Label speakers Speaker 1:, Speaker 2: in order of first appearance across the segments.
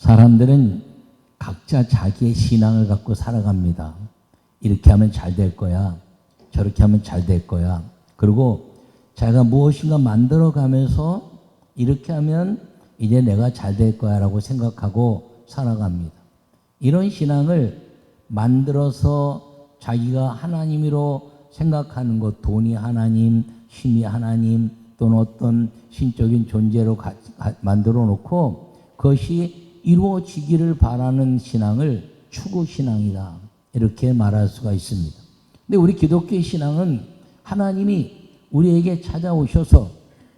Speaker 1: 사람들은 각자 자기의 신앙을 갖고 살아갑니다. 이렇게 하면 잘 될 거야. 저렇게 하면 잘 될 거야. 그리고 자기가 무엇인가 만들어가면서 이렇게 하면 이제 내가 잘 될 거야 라고 생각하고 살아갑니다. 이런 신앙을 만들어서 자기가 하나님으로 생각하는 것, 돈이 하나님, 힘이 하나님, 또는 어떤 신적인 존재로 만들어 놓고 그것이 이루어지기를 바라는 신앙을 추구신앙이다. 이렇게 말할 수가 있습니다. 근데 우리 기독교의 신앙은 하나님이 우리에게 찾아오셔서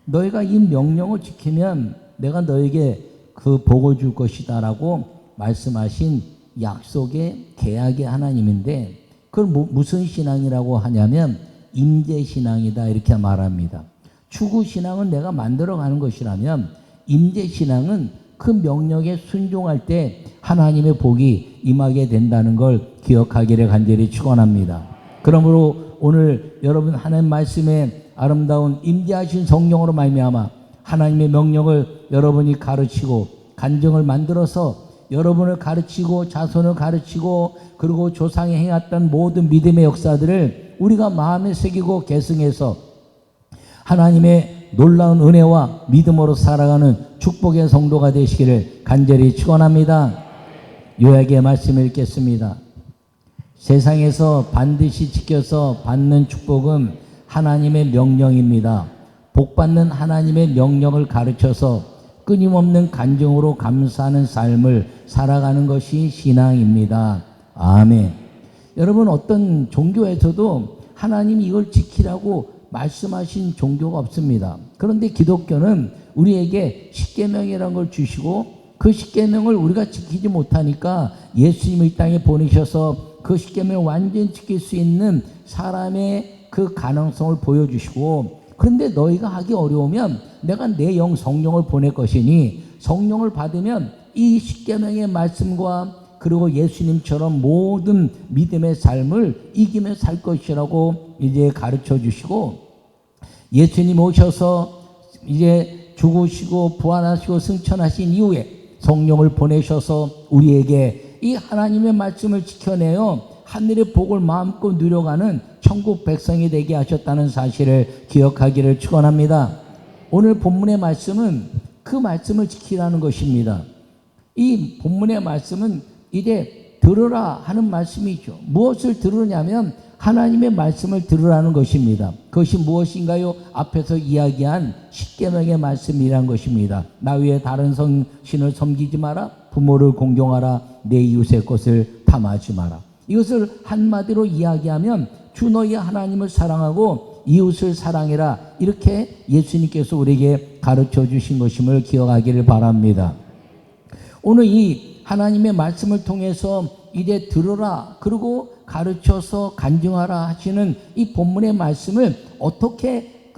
Speaker 1: 너희가 이 명령을 지키면 내가 너에게 그 복을 줄 것이다 라고 말씀하신 약속의 계약의 하나님인데 그걸 무슨 신앙이라고 하냐면 임재신앙이다 이렇게 말합니다. 추구신앙은 내가 만들어가는 것이라면 임재신앙은 그 명령에 순종할 때 하나님의 복이 임하게 된다는 걸 기억하기를 간절히 축원합니다. 그러므로 오늘 여러분 하나님 말씀에 아름다운 임재하신 성령으로 말미암아 하나님의 명령을 여러분이 가르치고 간증을 만들어서 여러분을 가르치고 자손을 가르치고 그리고 조상이 행했던 모든 믿음의 역사들을 우리가 마음에 새기고 계승해서 하나님의 놀라운 은혜와 믿음으로 살아가는 축복의 성도가 되시기를 간절히 축원합니다. 요약의 말씀을 읽겠습니다. 세상에서 반드시 지켜서 받는 축복은 하나님의 명령입니다. 복받는 하나님의 명령을 가르쳐서 끊임없는 간증으로 감사하는 삶을 살아가는 것이 신앙입니다. 아멘. 여러분 어떤 종교에서도 하나님이 이걸 지키라고 말씀하신 종교가 없습니다. 그런데 기독교는 우리에게 십계명이라는 걸 주시고 그 십계명을 우리가 지키지 못하니까 예수님을 이 땅에 보내셔서 그 십계명을 완전히 지킬 수 있는 사람의 그 가능성을 보여주시고 그런데 너희가 하기 어려우면 내가 내 영 성령을 보낼 것이니 성령을 받으면 이 십계명의 말씀과 그리고 예수님처럼 모든 믿음의 삶을 이기며 살 것이라고 이제 가르쳐 주시고 예수님 오셔서 이제 죽으시고 부활하시고 승천하신 이후에 성령을 보내셔서 우리에게 이 하나님의 말씀을 지켜내어 하늘의 복을 마음껏 누려가는 천국 백성이 되게 하셨다는 사실을 기억하기를 축원합니다. 오늘 본문의 말씀은 그 말씀을 지키라는 것입니다. 이 본문의 말씀은 이제 들으라 하는 말씀이죠. 무엇을 들으냐면 하나님의 말씀을 들으라는 것입니다. 그것이 무엇인가요? 앞에서 이야기한 십계명의 말씀이란 것입니다. 나 외에 다른 신을 섬기지 마라. 부모를 공경하라. 내 이웃의 것을 탐하지 마라. 이것을 한마디로 이야기하면 주 너희 하나님을 사랑하고 이웃을 사랑해라. 이렇게 예수님께서 우리에게 가르쳐 주신 것임을 기억하기를 바랍니다. 오늘 이 하나님의 말씀을 통해서 이제 들으라 그리고 가르쳐서 간증하라 하시는 이 본문의 말씀을 어떻게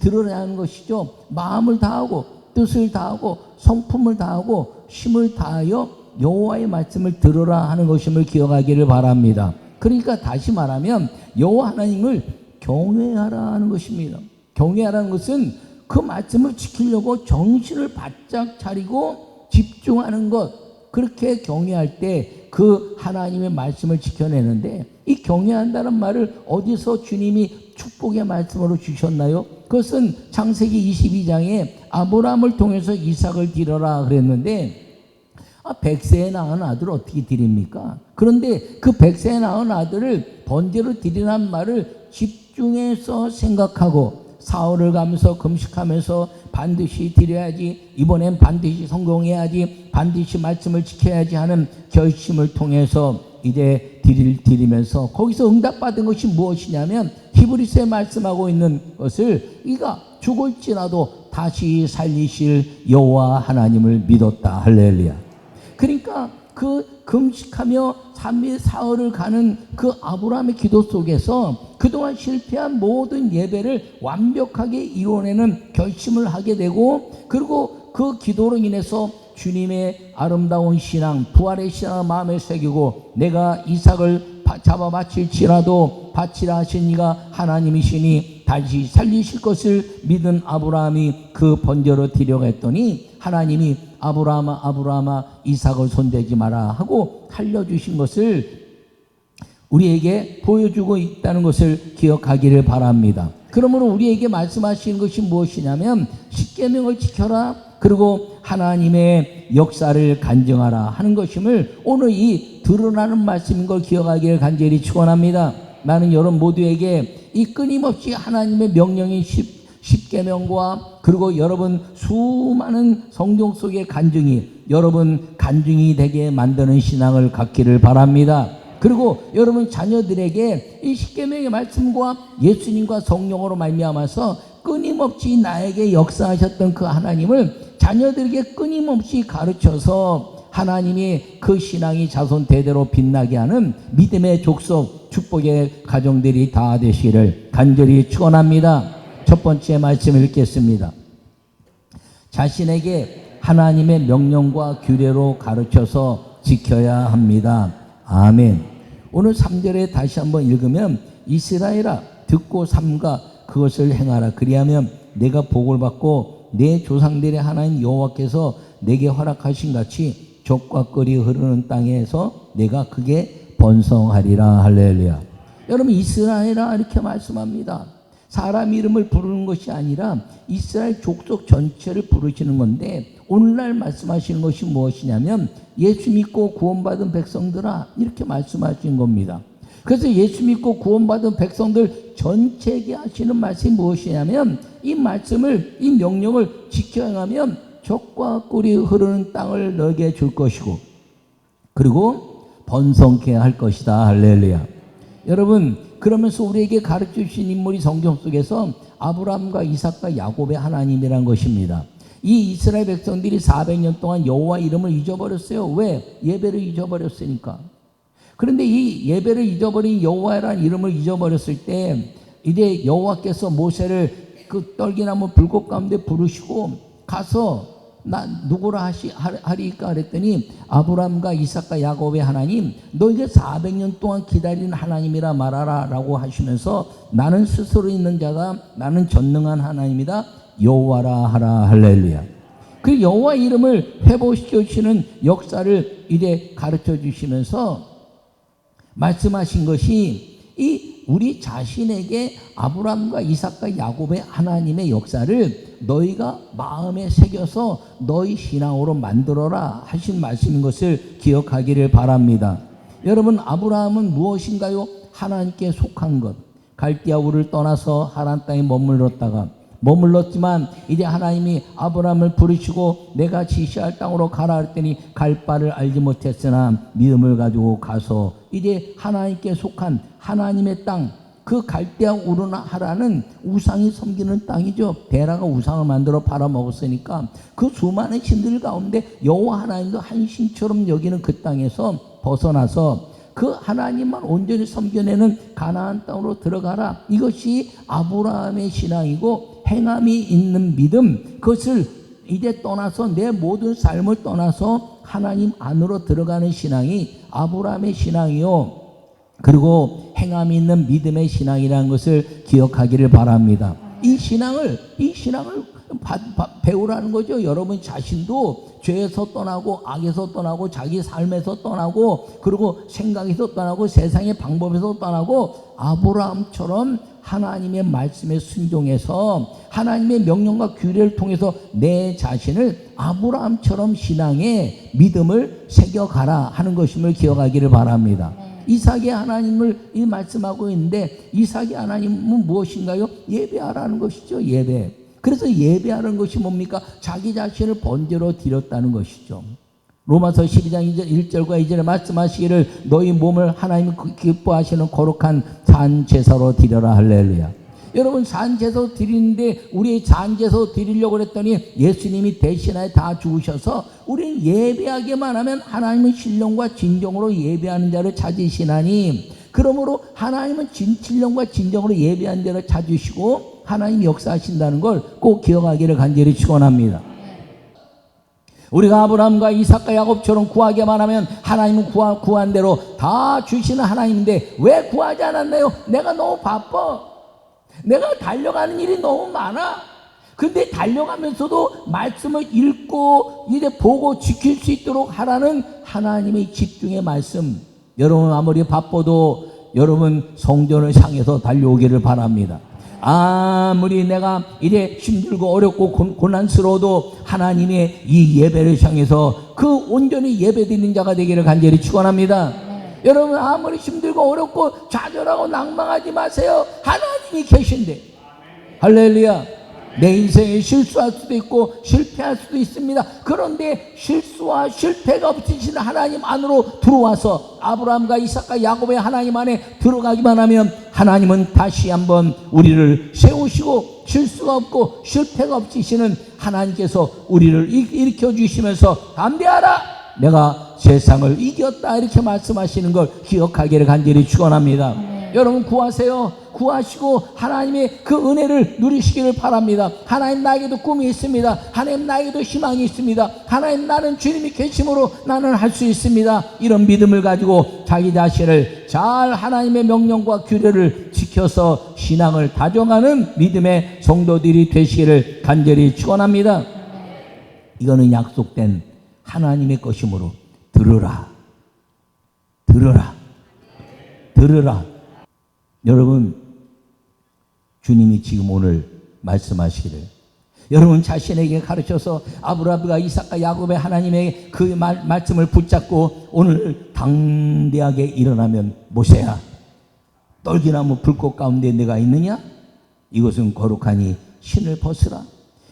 Speaker 1: 들으라는 것이죠. 마음을 다하고 뜻을 다하고 성품을 다하고 힘을 다하여 여호와의 말씀을 들으라 하는 것임을 기억하기를 바랍니다. 그러니까 다시 말하면 여호와 하나님을 경외하라 하는 것입니다. 경외하라는 것은 그 말씀을 지키려고 정신을 바짝 차리고 집중하는 것, 그렇게 경외할 때 그 하나님의 말씀을 지켜내는데 이 경외한다는 말을 어디서 주님이 축복의 말씀으로 주셨나요? 그것은 창세기 22장에 아브라함을 통해서 이삭을 드려라 그랬는데 100세에 낳은 아들을 어떻게 드립니까? 그런데 그 100세에 낳은 아들을 번제로 드리라는 말을 집중해서 생각하고 사흘을 가면서 금식하면서 반드시 드려야지, 이번엔 반드시 성공해야지, 반드시 말씀을 지켜야지 하는 결심을 통해서 이제 드리면서 거기서 응답받은 것이 무엇이냐면 히브리서에 말씀하고 있는 것을 이가 죽을지라도 다시 살리실 여호와 하나님을 믿었다. 할렐루야. 그러니까 그 금식하며 3일 사흘을 가는 그 아브라함의 기도 속에서 그동안 실패한 모든 예배를 완벽하게 이뤄내는 결심을 하게 되고 그리고 그 기도로 인해서 주님의 아름다운 신앙, 부활의 신앙을 마음에 새기고 내가 이삭을 잡아 바칠지라도 바치라 하신 이가 하나님이시니 다시 살리실 것을 믿은 아브라함이 그 번제로 드려가 했더니 하나님이 아브라함아 아브라함아 이삭을 손대지 마라 하고 알려주신 것을 우리에게 보여주고 있다는 것을 기억하기를 바랍니다. 그러므로 우리에게 말씀하시는 것이 무엇이냐면 십계명을 지켜라, 그리고 하나님의 역사를 간증하라 하는 것임을 오늘 이 드러나는 말씀인 걸 기억하기를 간절히 축원합니다. 나는 여러분 모두에게 이 끊임없이 하나님의 명령인 십계명과 그리고 여러분 수많은 성경 속의 간증이 여러분 간증이 되게 만드는 신앙을 갖기를 바랍니다. 그리고 여러분 자녀들에게 이 십계명의 말씀과 예수님과 성령으로 말미암아서 끊임없이 나에게 역사하셨던 그 하나님을 자녀들에게 끊임없이 가르쳐서 하나님이 그 신앙이 자손 대대로 빛나게 하는 믿음의 족속 축복의 가정들이 다 되시기를 간절히 축원합니다. 첫 번째 말씀을 읽겠습니다. 자신에게 하나님의 명령과 규례로 가르쳐서 지켜야 합니다. 아멘. 오늘 3절에 다시 한번 읽으면 이스라엘아 듣고 삼가 그것을 행하라. 그리하면 내가 복을 받고 내 조상들의 하나님 여호와께서 내게 허락하신 같이 젖과 꿀이 흐르는 땅에서 내가 크게 번성하리라. 할렐루야. 여러분 이스라엘아 이렇게 말씀합니다. 사람 이름을 부르는 것이 아니라 이스라엘 족속 전체를 부르시는 건데 오늘날 말씀하시는 것이 무엇이냐면 예수 믿고 구원받은 백성들아 이렇게 말씀하신 겁니다. 그래서 예수 믿고 구원받은 백성들 전체에게 하시는 말씀이 무엇이냐면 이 말씀을 이 명령을 지켜 행하면 젖과 꿀이 흐르는 땅을 너에게 줄 것이고 그리고 번성케 할 것이다. 할렐루야. 여러분 그러면서 우리에게 가르쳐 주신 인물이 성경 속에서 아브라함과 이삭과 야곱의 하나님이란 것입니다. 이 이스라엘 백성들이 400년 동안 여호와 이름을 잊어버렸어요. 왜? 예배를 잊어버렸으니까. 그런데 이 예배를 잊어버린 여호와라는 이름을 잊어버렸을 때 이제 여호와께서 모세를 그 떨기나무 불꽃 가운데 부르시고 가서 나 누구라 하리까 그랬더니 아브라함과 이삭과 야곱의 하나님 너희가 400년 동안 기다린 하나님이라 말하라 라고 하시면서 나는 스스로 있는 자다, 나는 전능한 하나님이다, 여호와라 하라. 할렐루야. 그 여호와 이름을 회복시켜 주시는 역사를 이제 가르쳐 주시면서 말씀하신 것이 이 우리 자신에게 아브라함과 이삭과 야곱의 하나님의 역사를 너희가 마음에 새겨서 너희 신앙으로 만들어라 하신 말씀인 것을 기억하기를 바랍니다. 여러분 아브라함은 무엇인가요? 하나님께 속한 것. 갈대아 우를 떠나서 하란 땅에 머물렀지만 이제 하나님이 아브라함을 부르시고 내가 지시할 땅으로 가라 했더니 갈 바를 알지 못했으나 믿음을 가지고 가서 이제 하나님께 속한 하나님의 땅, 그 갈대아 우르나 하라는 우상이 섬기는 땅이죠. 베라가 우상을 만들어 팔아먹었으니까 그 수많은 신들 가운데 여호와 하나님도 한 신처럼 여기는 그 땅에서 벗어나서 그 하나님만 온전히 섬겨내는 가나안 땅으로 들어가라. 이것이 아브라함의 신앙이고 행함이 있는 믿음, 그것을 이제 떠나서 내 모든 삶을 떠나서 하나님 안으로 들어가는 신앙이 아브라함의 신앙이요, 그리고 행함이 있는 믿음의 신앙이라는 것을 기억하기를 바랍니다. 이 신앙을 배우라는 거죠. 여러분 자신도 죄에서 떠나고 악에서 떠나고 자기 삶에서 떠나고 그리고 생각에서 떠나고 세상의 방법에서 떠나고 아브라함처럼 하나님의 말씀에 순종해서 하나님의 명령과 규례를 통해서 내 자신을 아브라함처럼 신앙의 믿음을 새겨가라 하는 것임을 기억하기를 바랍니다. 이삭의 하나님을 말씀하고 있는데 이삭의 하나님은 무엇인가요? 예배하라는 것이죠. 예배. 그래서 예배하는 것이 뭡니까? 자기 자신을 번제로 드렸다는 것이죠. 로마서 12장 1절과 2절에 말씀하시기를 너희 몸을 하나님 기뻐하시는 거룩한 산제사로 드려라. 할렐루야. 여러분 산제사 드리는데 우리 산제사 드리려고 그랬더니 예수님이 대신하여 다 죽으셔서 우리는 예배하기만 하면 하나님은 신령과 진정으로 예배하는 자를 찾으시나니, 그러므로 하나님은 신령과 진정으로 예배하는 자를 찾으시고 하나님이 역사하신다는 걸 꼭 기억하기를 간절히 축원합니다. 우리가 아브라함과 이삭과 야곱처럼 구하기만 하면 하나님은 구한 대로 다 주시는 하나님인데 왜 구하지 않았나요? 내가 너무 바빠. 내가 달려가는 일이 너무 많아. 근데 달려가면서도 말씀을 읽고 이제 보고 지킬 수 있도록 하라는 하나님의 집중의 말씀. 여러분 아무리 바빠도 여러분 성전을 향해서 달려오기를 바랍니다. 아무리 내가 이제 힘들고 어렵고 고난스러워도 하나님의 이 예배를 향해서 그 온전히 예배드리는 자가 되기를 간절히 축원합니다. 여러분 아무리 힘들고 어렵고 좌절하고 낭망하지 마세요. 하나님이 계신데. 할렐루야. 내 인생에 실수할 수도 있고 실패할 수도 있습니다. 그런데 실수와 실패가 없으신 하나님 안으로 들어와서 아브라함과 이삭과 야곱의 하나님 안에 들어가기만 하면 하나님은 다시 한번 우리를 세우시고 실수가 없고 실패가 없으시는 하나님께서 우리를 일으켜 주시면서 담대하라, 내가 세상을 이겼다, 이렇게 말씀하시는 걸 기억하기를 간절히 축원합니다. 여러분 구하세요. 구하시고 하나님의 그 은혜를 누리시기를 바랍니다. 하나님 나에게도 꿈이 있습니다. 하나님 나에게도 희망이 있습니다. 하나님 나는 주님이 계심으로 나는 할 수 있습니다. 이런 믿음을 가지고 자기 자신을 잘 하나님의 명령과 규례를 지켜서 신앙을 다져가는 믿음의 성도들이 되시기를 간절히 축원합니다. 이거는 약속된 하나님의 것이므로 들으라, 들으라, 들으라. 여러분 주님이 지금 오늘 말씀하시기를 여러분 자신에게 가르쳐서 아브라함과 이삭과 야곱의 하나님의 그 말씀을 붙잡고 오늘 당대하게 일어나면 모세야, 떨기나무 불꽃 가운데 내가 있느냐? 이것은 거룩하니 신을 벗으라.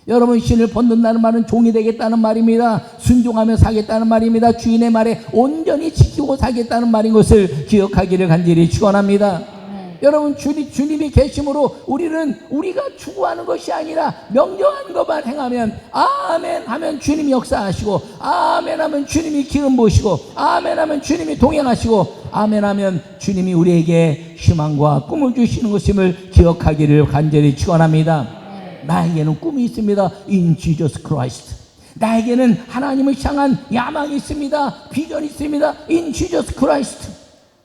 Speaker 1: 여러분 신을 벗는다는 말은 종이 되겠다는 말입니다. 순종하며 살겠다는 말입니다. 주인의 말에 온전히 지키고 살겠다는 말인 것을 기억하기를 간절히 축원합니다. 여러분 주님이 계심으로 우리가 추구하는 것이 아니라 명령한 것만 행하면 아멘 하면 주님이 역사하시고 아멘 하면 주님이 기름 부으시고 아멘 하면 주님이 동행하시고 아멘 하면 주님이 우리에게 희망과 꿈을 주시는 것임을 기억하기를 간절히 축원합니다. 나에게는 꿈이 있습니다. In Jesus Christ. 나에게는 하나님을 향한 야망이 있습니다. 비전이 있습니다. In Jesus Christ.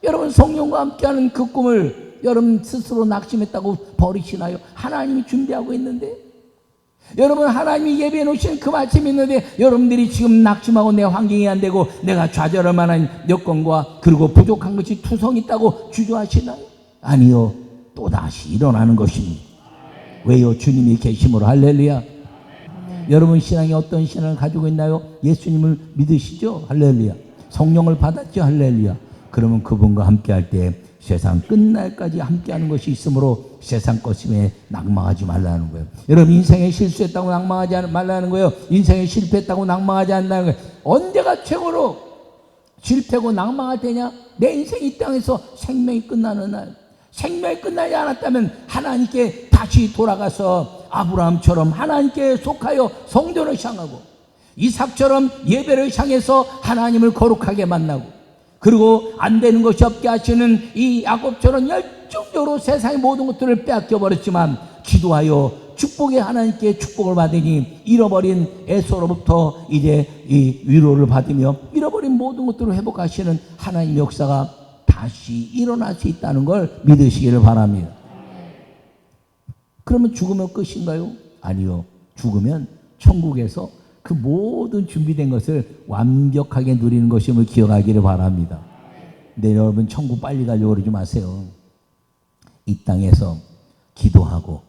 Speaker 1: 여러분 성령과 함께하는 그 꿈을 여러분 스스로 낙심했다고 버리시나요? 하나님이 준비하고 있는데, 여러분 하나님이 예배해 놓으신 그 말씀이 있는데 여러분들이 지금 낙심하고 내 환경이 안 되고 내가 좌절할 만한 여건과 그리고 부족한 것이 투성있다고 주저하시나요? 아니요, 또다시 일어나는 것입니다. 왜요? 주님이 계심으로. 할렐루야. 여러분 신앙이 어떤 신앙을 가지고 있나요? 예수님을 믿으시죠? 할렐루야. 성령을 받았죠? 할렐루야. 그러면 그분과 함께 할 때 세상 끝날까지 함께하는 것이 있으므로 세상 것임에 낙망하지 말라는 거예요. 여러분 인생에 실수했다고 낙망하지 말라는 거예요. 인생에 실패했다고 낙망하지 않는다는 거예요. 언제가 최고로 실패고 낙망할 때냐? 내 인생 이 땅에서 생명이 끝나는 날. 생명이 끝나지 않았다면 하나님께 다시 돌아가서 아브라함처럼 하나님께 속하여 성전을 향하고 이삭처럼 예배를 향해서 하나님을 거룩하게 만나고, 그리고 안 되는 것이 없게 하시는 이 야곱처럼 열정적으로 세상의 모든 것들을 빼앗겨 버렸지만 기도하여 축복의 하나님께 축복을 받으니 잃어버린 에서로부터 이제 이 위로를 받으며 잃어버린 모든 것들을 회복하시는 하나님의 역사가 다시 일어날 수 있다는 걸 믿으시기를 바랍니다. 그러면 죽으면 끝인가요? 아니요. 죽으면 천국에서 그 모든 준비된 것을 완벽하게 누리는 것임을 기억하기를 바랍니다. 근데 여러분 천국 빨리 가려고 그러지 마세요. 이 땅에서 기도하고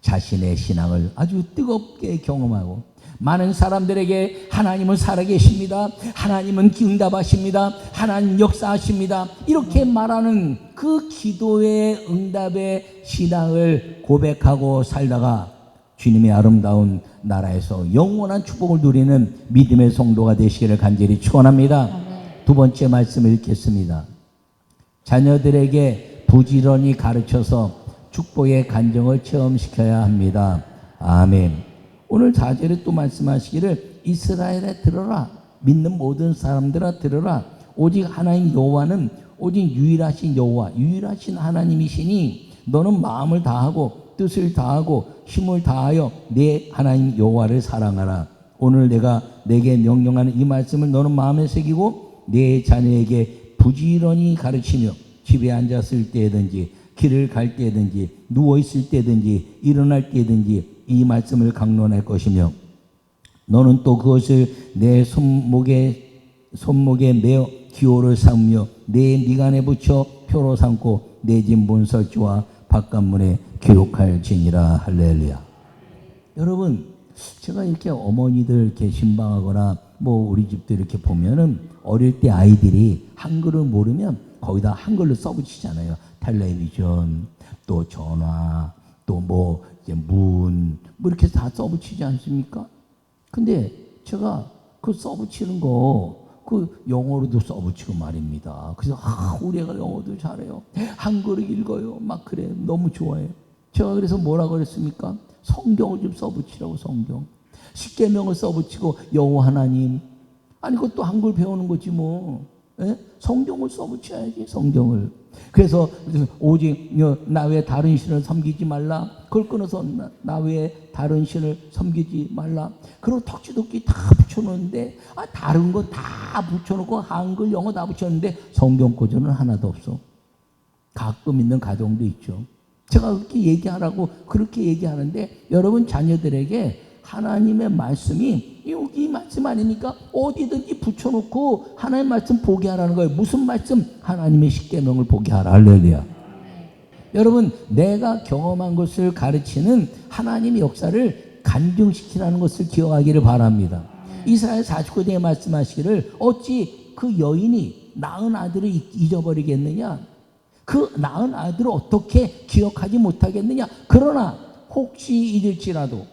Speaker 1: 자신의 신앙을 아주 뜨겁게 경험하고 많은 사람들에게 하나님은 살아계십니다. 하나님은 응답하십니다. 하나님 역사하십니다. 이렇게 말하는 그 기도의 응답의 신앙을 고백하고 살다가 주님의 아름다운 나라에서 영원한 축복을 누리는 믿음의 성도가 되시기를 간절히 축원합니다. 두 번째 말씀을 읽겠습니다. 자녀들에게 부지런히 가르쳐서 축복의 간정을 체험시켜야 합니다. 아멘. 오늘 4절에 또 말씀하시기를 이스라엘에 들어라, 믿는 모든 사람들아 들어라. 오직 하나님 여호와는 오직 유일하신 여호와, 유일하신 하나님이시니 너는 마음을 다하고 뜻을 다하고 힘을 다하여 내 하나님 여호와를 사랑하라. 오늘 내가 내게 명령하는 이 말씀을 너는 마음에 새기고 내 자녀에게 부지런히 가르치며 집에 앉았을 때든지 길을 갈 때든지 누워있을 때든지 일어날 때든지 이 말씀을 강론할 것이며 너는 또 그것을 내 손목에 매어 기호를 삼으며 내 미간에 붙여 표로 삼고 내 집 문설주와 바깥문에 기록할지니라. 할렐루야. 여러분, 제가 이렇게 어머니들 이렇게 신방하거나 뭐 우리 집도 이렇게 보면은 어릴 때 아이들이 한글을 모르면 거기다 한글로 써붙이잖아요. 텔레비전, 또 전화, 또 뭐 이제 문, 뭐 이렇게 다 써붙이지 않습니까? 근데 제가 그 써붙이는 거 그 영어로도 써붙이고 말입니다. 그래서 우리 애가 영어도 잘해요. 한글을 읽어요. 막 그래. 너무 좋아해요. 제가 그래서 뭐라고 그랬습니까? 성경을 좀 써붙이라고. 성경. 십계명을 써붙이고 여호와 하나님. 아니 그것도 한글 배우는 거지 뭐. 예? 성경을 써붙여야지. 성경을. 그래서 오직 나 외에 다른 신을 섬기지 말라. 그걸 끊어서 나 외에 다른 신을 섬기지 말라. 그리고 덕지덕지 다 붙여놓는데 다른 거 다 붙여놓고 한글 영어 다 붙였는데 성경 구절은 하나도 없어. 가끔 있는 가정도 있죠. 제가 그렇게 얘기하라고 그렇게 얘기하는데 여러분 자녀들에게 하나님의 말씀이 여기 말씀 아닙니까? 어디든지 붙여놓고 하나님의 말씀 보게 하라는 거예요. 무슨 말씀? 하나님의 십계명을 보게 하라. 할렐루야. 여러분, 내가 경험한 것을 가르치는 하나님의 역사를 간증시키라는 것을 기억하기를 바랍니다. 이사야 49장에 말씀하시기를 어찌 그 여인이 낳은 아들을 잊어버리겠느냐? 그 낳은 아들을 어떻게 기억하지 못하겠느냐? 그러나 혹시 잊을지라도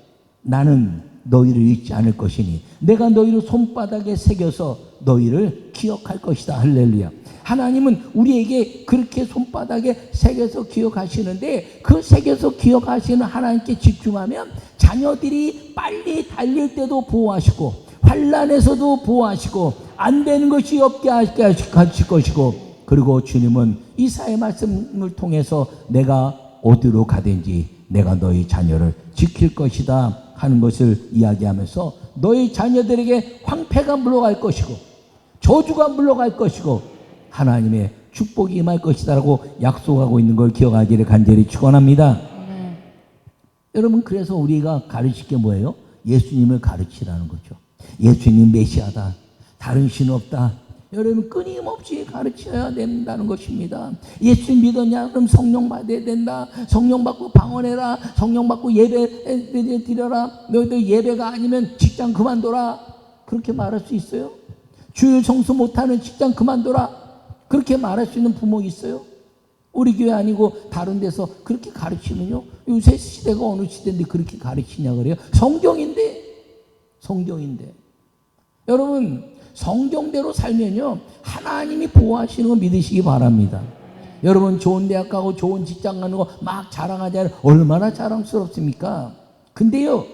Speaker 1: 나는 너희를 잊지 않을 것이니 내가 너희를 손바닥에 새겨서 너희를 기억할 것이다. 할렐루야. 하나님은 우리에게 그렇게 손바닥에 새겨서 기억하시는데 그 새겨서 기억하시는 하나님께 집중하면 자녀들이 빨리 달릴 때도 보호하시고 환난에서도 보호하시고 안 되는 것이 없게 하실 것이고 그리고 주님은 이사야의 말씀을 통해서 내가 어디로 가든지 내가 너희 자녀를 지킬 것이다 하는 것을 이야기하면서 너희 자녀들에게 황폐가 물러갈 것이고 저주가 물러갈 것이고 하나님의 축복이 임할 것이다라고 약속하고 있는 걸 기억하기를 간절히 축원합니다. 여러분 그래서 우리가 가르칠 게 뭐예요? 예수님을 가르치라는 거죠. 예수님 메시아다. 다른 신 없다. 여러분 끊임없이 가르쳐야 된다는 것입니다. 예수 믿었냐? 그럼 성령 받아야 된다. 성령 받고 방언해라. 성령 받고 예배 드려라. 너희들 예배가 아니면 직장 그만둬라. 그렇게 말할 수 있어요? 주일 성수 못하는 직장 그만둬라. 그렇게 말할 수 있는 부모 있어요? 우리 교회 아니고 다른 데서 그렇게 가르치면요. 요새 시대가 어느 시대인데 그렇게 가르치냐 그래요? 성경인데. 여러분 성경대로 살면요 하나님이 보호하시는 거 믿으시기 바랍니다. 여러분 좋은 대학 가고 좋은 직장 가는 거 막 자랑하잖아요. 얼마나 자랑스럽습니까? 근데요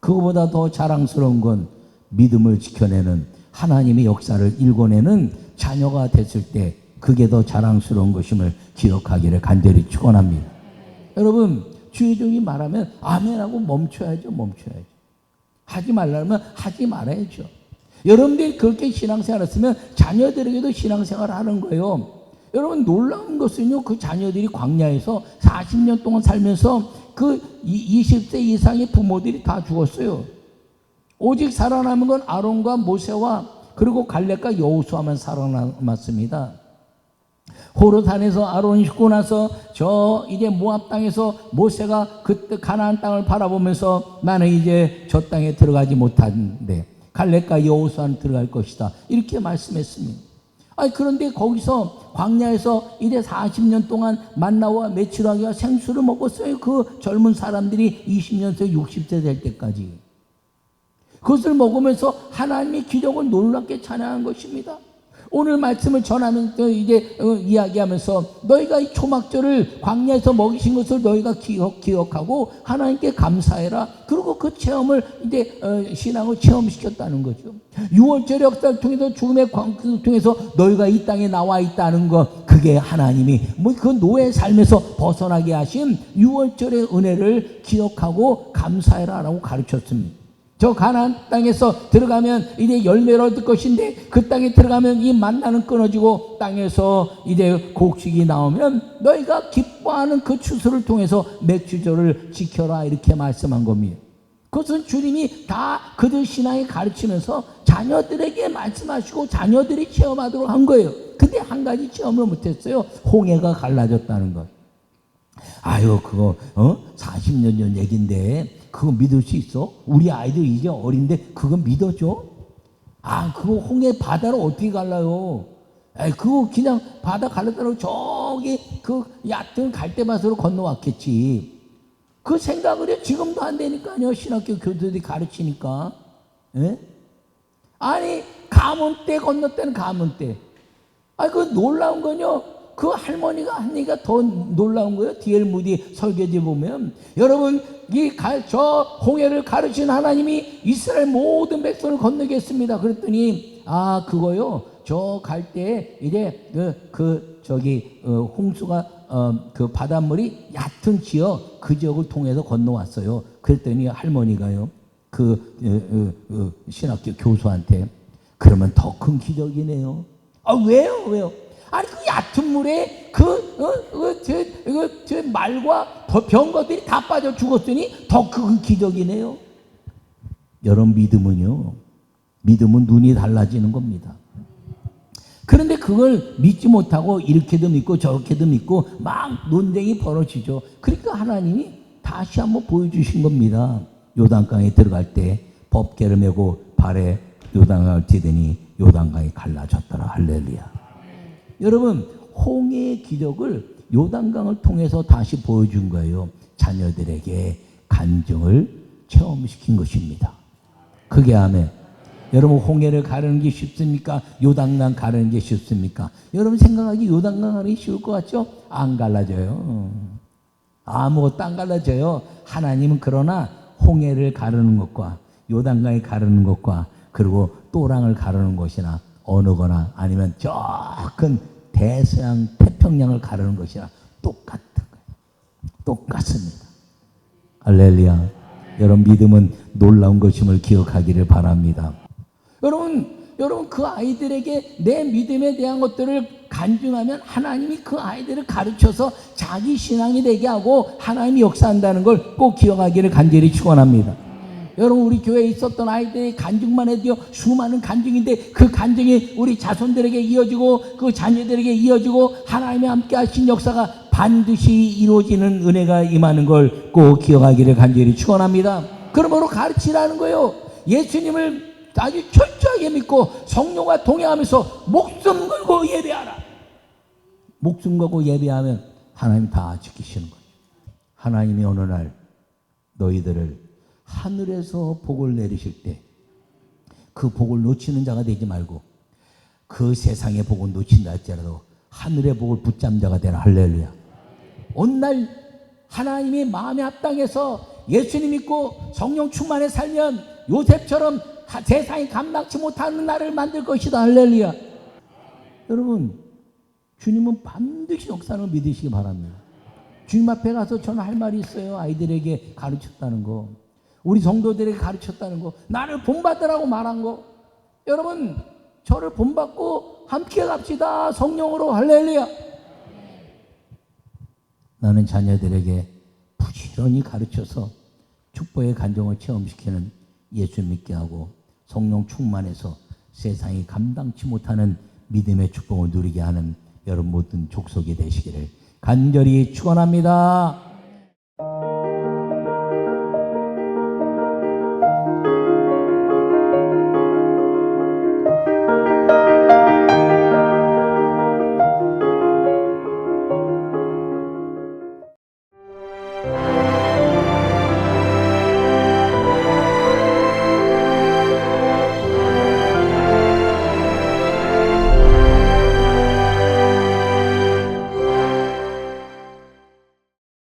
Speaker 1: 그거보다 더 자랑스러운 건 믿음을 지켜내는 하나님의 역사를 일궈내는 자녀가 됐을 때 그게 더 자랑스러운 것임을 기억하기를 간절히 축원합니다. 여러분 주의종이 말하면 아멘하고 멈춰야죠. 하지 말라면 하지 말아야죠. 여러분들이 그렇게 신앙생활 했으면 자녀들에게도 신앙생활을 하는 거예요. 여러분 놀라운 것은요 그 자녀들이 광야에서 40년 동안 살면서 그 20세 이상의 부모들이 다 죽었어요. 오직 살아남은 건 아론과 모세와 그리고 갈렙과 여호수아만 살아남았습니다. 호르산에서 아론이 죽고 나서 저 이제 모압 땅에서 모세가 그때 가나안 땅을 바라보면서 나는 이제 저 땅에 들어가지 못하는데 갈렙과 여호수아는 들어갈 것이다. 이렇게 말씀했습니다. 그런데 거기서 광야에서 이제 40년 동안 만나와 메추라기와 생수를 먹었어요. 그 젊은 사람들이 20년에서 60세 될 때까지. 그것을 먹으면서 하나님의 기적을 놀랍게 찬양한 것입니다. 오늘 말씀을 전하면서 이제 이야기하면서 너희가 이 초막절을 광야에서 먹이신 것을 너희가 기억하고 하나님께 감사해라. 그리고 그 체험을 이제 신앙을 체험시켰다는 거죠. 6월절의 역사를 통해서 죽음의 광기를 통해서 너희가 이 땅에 나와 있다는 것, 그게 하나님이 그 노예 삶에서 벗어나게 하신 6월절의 은혜를 기억하고 감사해라라고 가르쳤습니다. 저 가나안 땅에서 들어가면 이제 열매를 얻을 것인데 그 땅에 들어가면 이 만나는 끊어지고 땅에서 이제 곡식이 나오면 너희가 기뻐하는 그 추수를 통해서 맥주절을 지켜라 이렇게 말씀한 겁니다. 그것은 주님이 다 그들 신앙에 가르치면서 자녀들에게 말씀하시고 자녀들이 체험하도록 한 거예요. 근데 한 가지 체험을 못했어요. 홍해가 갈라졌다는 것. 아유 그거 40년 전 얘긴데 그거 믿을 수 있어? 우리 아이들 이제 어린데 그거 믿어줘? 아 그거 홍해 바다로 어떻게 갈라요? 에이 그거 그냥 바다 갈라다고 저기 그 얕은 갈대밭으로 건너왔겠지. 그 생각을 해. 지금도 안 되니까요. 신학교 교수들이 가르치니까. 에? 아니 가문대 건넜다는 가문대. 아 그 놀라운 거요. 그 할머니가 한 얘기가 더 놀라운 거예요. D.L. 무디 설교지 보면 여러분 저 홍해를 가르친 하나님이 이스라엘 모든 백성을 건너겠습니다. 그랬더니 아 그거요. 저 갈 때 이제 홍수가 그 바닷물이 얕은 지역 그 지역을 통해서 건너왔어요. 그랬더니 할머니가요. 신학교 교수한테 그러면 더 큰 기적이네요. 아 왜요? 아니 그 얕은 물에 저 말과 병 것들이 다 빠져 죽었더니 더 큰 기적이네요. 여러분 믿음은 눈이 달라지는 겁니다. 그런데 그걸 믿지 못하고 이렇게도 믿고 저렇게도 믿고 막 논쟁이 벌어지죠. 그러니까 하나님이 다시 한번 보여주신 겁니다. 요단강에 들어갈 때 법궤를 메고 발에 요단강을 디더니 요단강이 갈라졌더라. 할렐루야. 여러분 홍해의 기적을 요단강을 통해서 다시 보여준 거예요. 자녀들에게 간증을 체험시킨 것입니다. 그게 아멘. 여러분 홍해를 가르는 게 쉽습니까? 요단강 가르는 게 쉽습니까? 여러분 생각하기 요단강 가르기 쉬울 것 같죠? 안 갈라져요. 아무것도 안 갈라져요. 하나님은 그러나 홍해를 가르는 것과 요단강에 가르는 것과 그리고 또랑을 가르는 것이나 어느 거나 아니면 저 큰 대서양 태평양을 가르는 것이나 똑같은 거예요. 똑같습니다. 할렐루야. 여러분 믿음은 놀라운 것임을 기억하기를 바랍니다. 여러분 그 아이들에게 내 믿음에 대한 것들을 간증하면 하나님이 그 아이들을 가르쳐서 자기 신앙이 되게 하고 하나님이 역사한다는 걸 꼭 기억하기를 간절히 축원합니다. 여러분 우리 교회에 있었던 아이들의 간증만 해도 수많은 간증인데 그 간증이 우리 자손들에게 이어지고 그 자녀들에게 이어지고 하나님이 함께 하신 역사가 반드시 이루어지는 은혜가 임하는 걸 꼭 기억하기를 간절히 축원합니다. 그러므로 가르치라는 거예요. 예수님을 아주 철저하게 믿고 성령과 동행하면서 목숨 걸고 예배하라. 목숨 걸고 예배하면 하나님 다 지키시는 거예요. 하나님이 어느 날 너희들을 하늘에서 복을 내리실 때 그 복을 놓치는 자가 되지 말고 그 세상의 복을 놓친다 할지라도 하늘의 복을 붙잡는 자가 되라. 할렐루야. 어느 날 하나님이 마음에 합당해서 예수님 믿고 성령 충만해 살면 요셉처럼 세상이 감당치 못하는 나를 만들 것이다. 할렐루야. 여러분 주님은 반드시 역사를 믿으시기 바랍니다. 주님 앞에 가서 저는 할 말이 있어요. 아이들에게 가르쳤다는 거, 우리 성도들에게 가르쳤다는 거, 나를 본받으라고 말한 거. 여러분 저를 본받고 함께 갑시다. 성령으로. 할렐루야. 나는 자녀들에게 부지런히 가르쳐서 축복의 간정을 체험시키는 예수 믿게 하고 성령 충만해서 세상이 감당치 못하는 믿음의 축복을 누리게 하는 여러분 모든 족속이 되시기를 간절히 축원합니다.